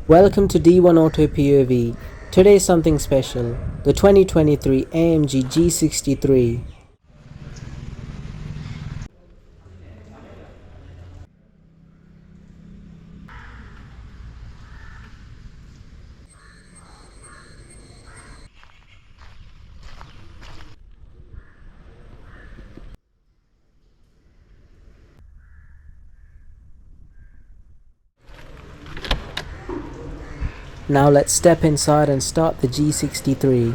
Welcome to D1 Auto POV. Today is something special, the 2023 AMG G63. Now let's step inside and start the G63.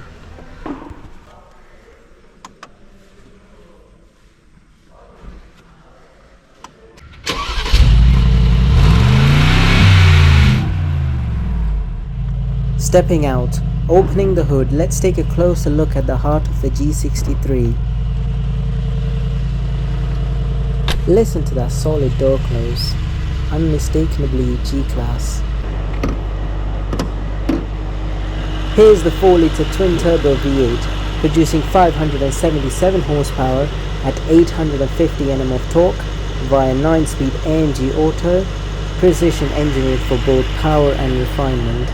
Stepping out, opening the hood, let's take a closer look at the heart of the G63. Listen to that solid door close, unmistakably G-Class. Here's the 4-litre twin-turbo V8, producing 577 horsepower at 850 Nm of torque via 9-speed AMG Auto, precision engineered for both power and refinement.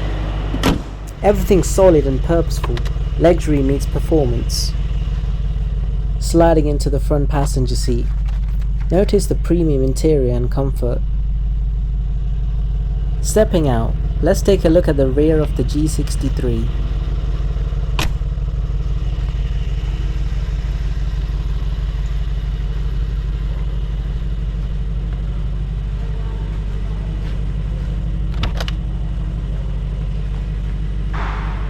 Everything's solid and purposeful, luxury meets performance. Sliding into the front passenger seat, notice the premium interior and comfort. Stepping out, let's take a look at the rear of the G63.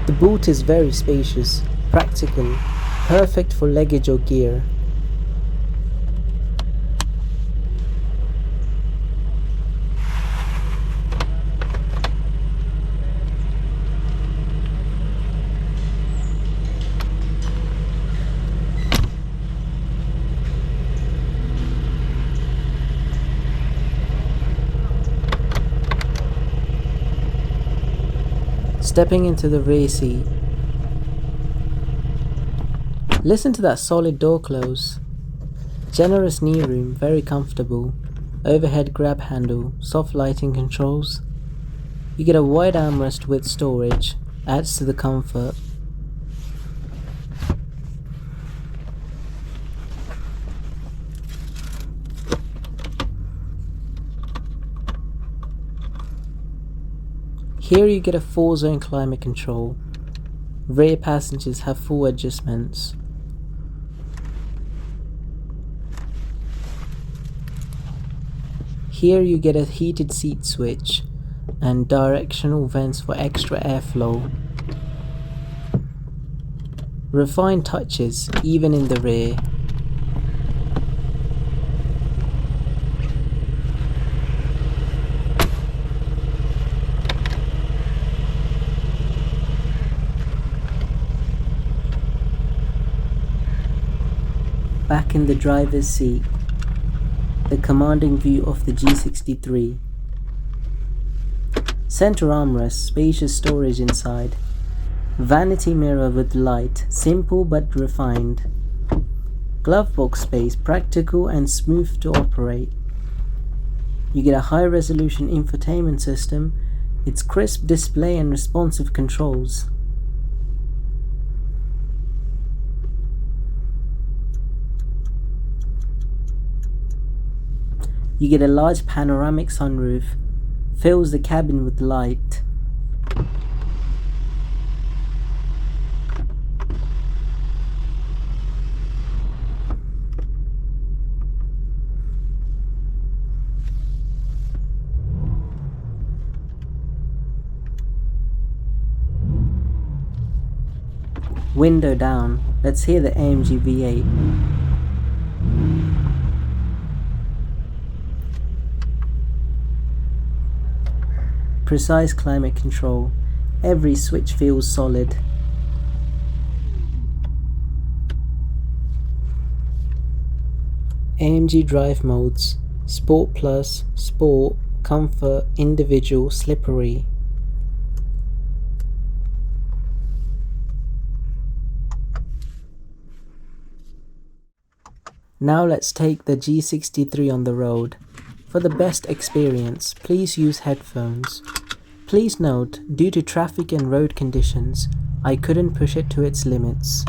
The boot is very spacious, practical, perfect for luggage or gear. Stepping into the rear seat. Listen to that solid door close. Generous knee room, very comfortable. Overhead grab handle, soft lighting controls. You get a wide armrest with storage, adds to the comfort. Here you get a 4-zone climate control. Rear passengers have full adjustments. Here you get a heated seat switch and directional vents for extra airflow. Refined touches even in the rear. Back in the driver's seat, the commanding view of the G63. Center armrest, spacious storage inside. Vanity mirror with light, simple but refined. Glove box space, practical and smooth to operate. You get a high resolution infotainment system, its crisp display and responsive controls. You get a large panoramic sunroof, fills the cabin with light. Window down, let's hear the AMG V8. Precise climate control, every switch feels solid. AMG drive modes, Sport Plus, Sport, Comfort, Individual, Slippery. Now let's take the G63 on the road. For the best experience, please use headphones. Please note, due to traffic and road conditions, I couldn't push it to its limits.